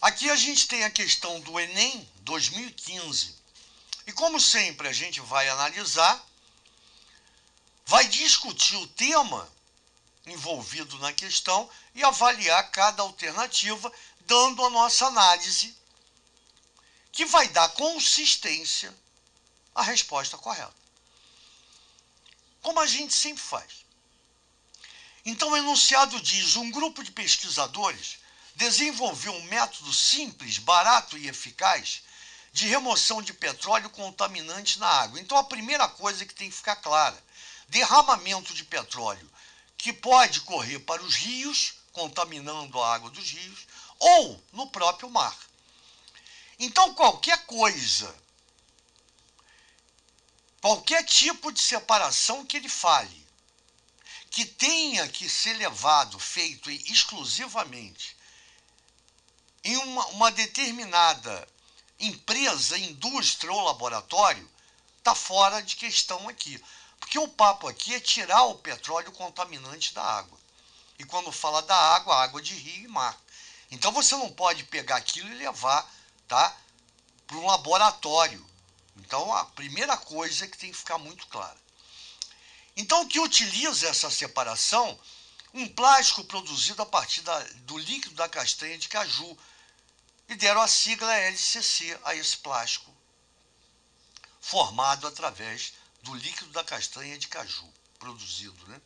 Aqui a gente tem a questão do Enem 2015. E como sempre a gente vai analisar, vai discutir o tema envolvido na questão e avaliar cada alternativa, dando a nossa análise, que vai dar consistência à resposta correta. Como a gente sempre faz. Então o enunciado diz: um grupo de pesquisadores desenvolveu um método simples, barato e eficaz de remoção de petróleo contaminante na água. Então a primeira coisa que tem que ficar clara: derramamento de petróleo que pode correr para os rios, contaminando a água dos rios, ou no próprio mar. Então qualquer coisa, qualquer tipo de separação que ele fale, que tenha que ser levado, feito exclusivamente em uma determinada empresa, indústria ou laboratório, está fora de questão aqui. Porque o papo aqui é tirar o petróleo contaminante da água. E quando fala da água de rio e mar. Então você não pode pegar aquilo e levar, tá, para um laboratório. Então a primeira coisa é que tem que ficar muito clara. Então o que utiliza essa separação? Um plástico produzido a partir do líquido da castanha de caju. E deram a sigla LCC a esse plástico, formado através do líquido da castanha de caju produzido, né?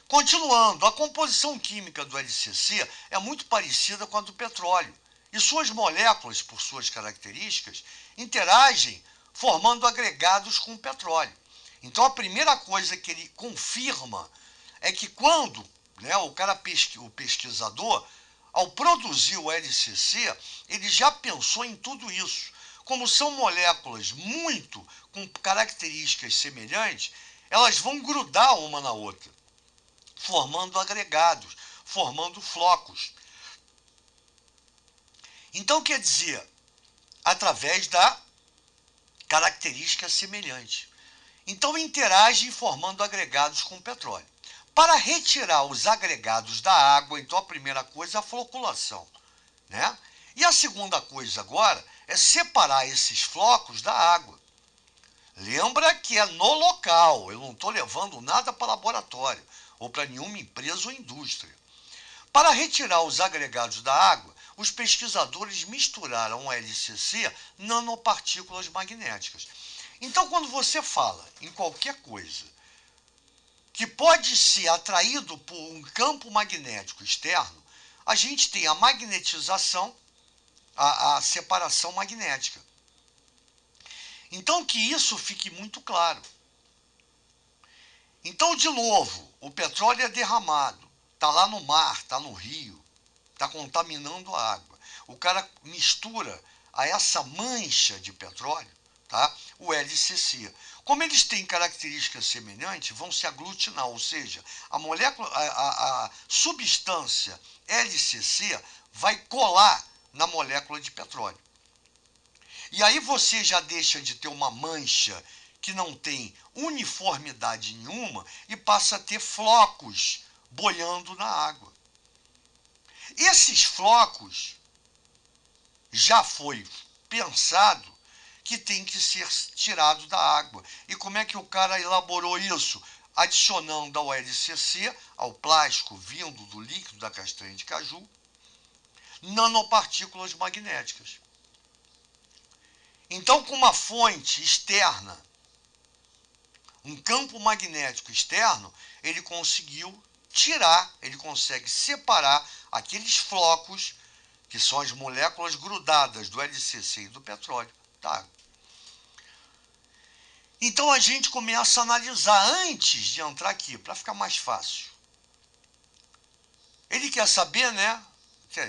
Continuando, a composição química do LCC é muito parecida com a do petróleo, e suas moléculas, por suas características, interagem formando agregados com o petróleo. Então a primeira coisa que ele confirma é que quando, né, o pesquisador, ao produzir o LCC, ele já pensou em tudo isso. Como são moléculas muito com características semelhantes, elas vão grudar uma na outra, formando agregados, formando flocos. Então, quer dizer, através da característica semelhante. Então, interagem formando agregados com o petróleo. Para retirar os agregados da água, então a primeira coisa é a floculação, né? E a segunda coisa agora é separar esses flocos da água. Lembra que é no local, eu não estou levando nada para laboratório ou para nenhuma empresa ou indústria. Para retirar os agregados da água, os pesquisadores misturaram o LCC nanopartículas magnéticas. Então, quando você fala em qualquer coisa que pode ser atraído por um campo magnético externo, a gente tem a magnetização, a separação magnética. Então, que isso fique muito claro. Então, de novo, o petróleo é derramado, está lá no mar, está no rio, está contaminando a água. O cara mistura a essa mancha de petróleo, tá, o LCC. Como eles têm características semelhantes, vão se aglutinar, ou seja, a molécula, a substância LCC vai colar na molécula de petróleo. E aí você já deixa de ter uma mancha que não tem uniformidade nenhuma e passa a ter flocos boiando na água. Esses flocos já foi pensado que tem que ser tirado da água. E como é que o cara elaborou isso? Adicionando ao LCC, ao plástico vindo do líquido da castanha de caju, nanopartículas magnéticas. Então, com uma fonte externa, um campo magnético externo, ele conseguiu tirar, ele consegue separar aqueles flocos, que são as moléculas grudadas do LCC e do petróleo, da água. Então a gente começa a analisar antes de entrar aqui, para ficar mais fácil. Ele quer saber, né?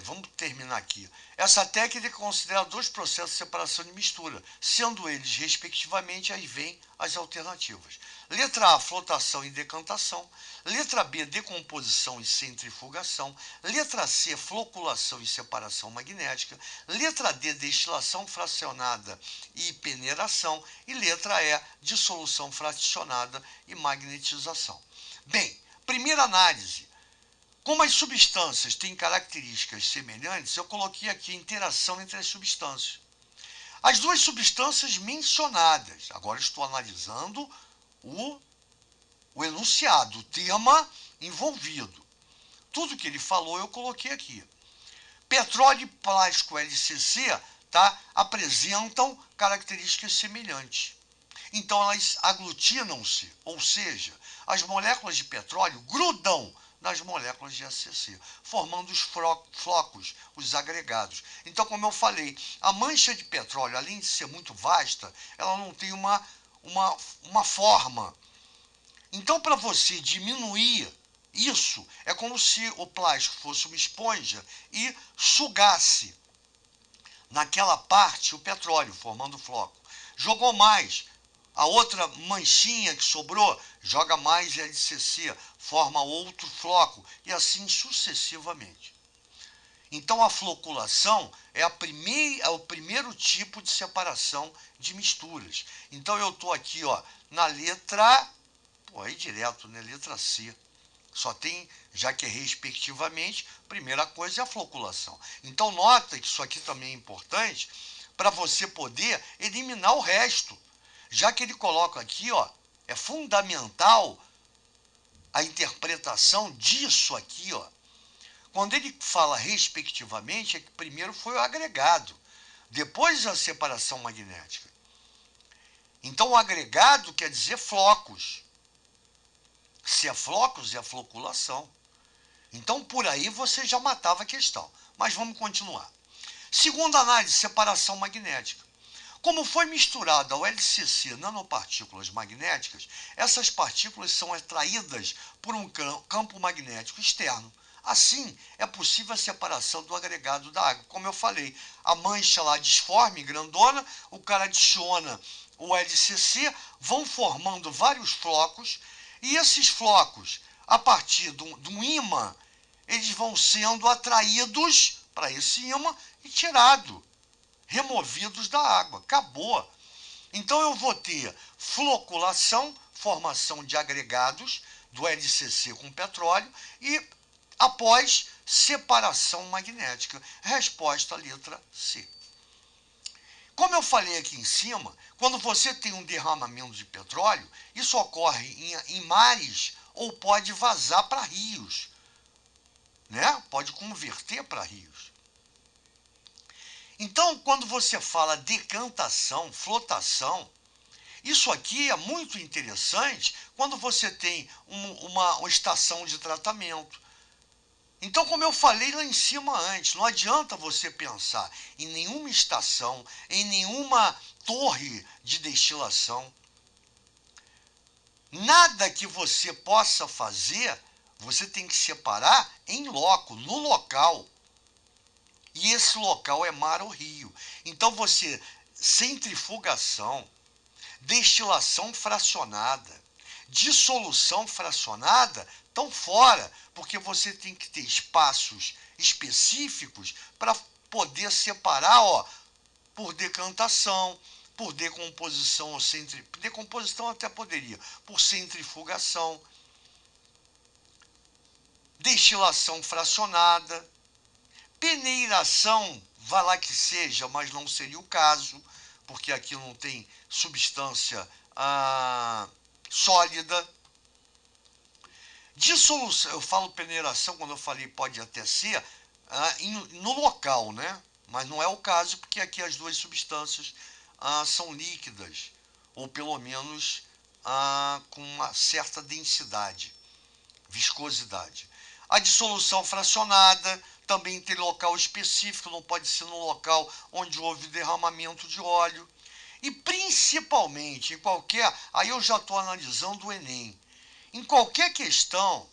Vamos terminar aqui. Essa técnica considera dois processos de separação e mistura, sendo eles, respectivamente, aí vem as alternativas. Letra A, flotação e decantação. Letra B, decomposição e centrifugação. Letra C, floculação e separação magnética. Letra D, destilação fracionada e peneiração. E letra E, dissolução fracionada e magnetização. Bem, primeira análise. Como as substâncias têm características semelhantes, eu coloquei aqui a interação entre as substâncias. As duas substâncias mencionadas, agora estou analisando o enunciado, o tema envolvido. Tudo que ele falou eu coloquei aqui. Petróleo e plástico LCC, tá, apresentam características semelhantes. Então elas aglutinam-se, ou seja, as moléculas de petróleo grudam nas moléculas de ACC, formando os flocos, os agregados. Então, como eu falei, a mancha de petróleo, além de ser muito vasta, ela não tem uma forma. Então, para você diminuir isso, é como se o plástico fosse uma esponja e sugasse naquela parte o petróleo, formando floco. Jogou mais, a outra manchinha que sobrou, joga mais LCC, forma outro floco, e assim sucessivamente. Então a floculação é o primeiro tipo de separação de misturas. Então eu estou aqui, ó, na letra, aí direto, né, letra C. Só tem, já que é respectivamente, primeira coisa é a floculação. Então nota que isso aqui também é importante para você poder eliminar o resto. Já que ele coloca aqui, ó, é fundamental a interpretação disso aqui, ó. Quando ele fala respectivamente, é que primeiro foi o agregado, depois a separação magnética. Então o agregado quer dizer flocos. Se é flocos, é a floculação. Então, por aí você já matava a questão. Mas vamos continuar. Segunda análise, separação magnética. Como foi misturado ao LCC nanopartículas magnéticas, essas partículas são atraídas por um campo magnético externo. Assim, é possível a separação do agregado da água. Como eu falei, a mancha lá disforme, grandona, o cara adiciona o LCC, vão formando vários flocos, e esses flocos, a partir de um ímã, eles vão sendo atraídos para esse ímã e tirado, removidos da água. Acabou. Então eu vou ter floculação, formação de agregados do LCC com petróleo e após separação magnética. Resposta letra C. Como eu falei aqui em cima, quando você tem um derramamento de petróleo, isso ocorre em mares ou pode vazar para rios, né? Pode converter para rios. Então, quando você fala decantação, flotação, isso aqui é muito interessante quando você tem uma estação de tratamento. Então, como eu falei lá em cima antes, não adianta você pensar em nenhuma estação, em nenhuma torre de destilação. Nada que você possa fazer, você tem que separar em loco, no local. E esse local é mar ou rio. Então você, centrifugação, destilação fracionada, dissolução fracionada, estão fora, porque você tem que ter espaços específicos para poder separar, ó, por decantação, por decomposição ou decomposição até poderia, por centrifugação, destilação fracionada, peneiração, vai lá que seja, mas não seria o caso, porque aqui não tem substância sólida. Dissolução, eu falo peneiração quando eu falei pode até ser no local, né? Mas não é o caso, porque aqui as duas substâncias são líquidas, ou pelo menos com uma certa densidade, viscosidade. A dissolução fracionada também tem local específico, não pode ser no local onde houve derramamento de óleo. E principalmente, em qualquer... Aí eu já estou analisando o Enem. Em qualquer questão,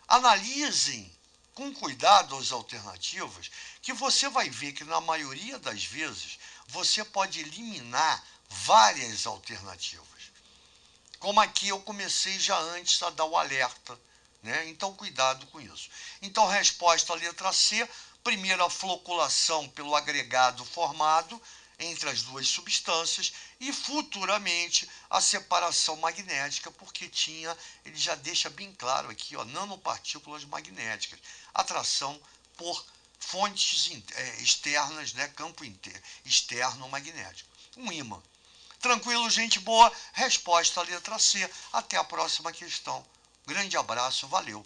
analisem com cuidado as alternativas, que você vai ver que na maioria das vezes você pode eliminar várias alternativas. Como aqui eu comecei já antes a dar o alerta, né? Então cuidado com isso. Então resposta letra C, primeiro a floculação pelo agregado formado entre as duas substâncias e futuramente a separação magnética, porque ele já deixa bem claro aqui, ó, nanopartículas magnéticas, atração por fontes externas, né, campo externo magnético. Um ímã. Tranquilo, gente boa? Resposta a letra C. Até a próxima questão. Grande abraço, valeu!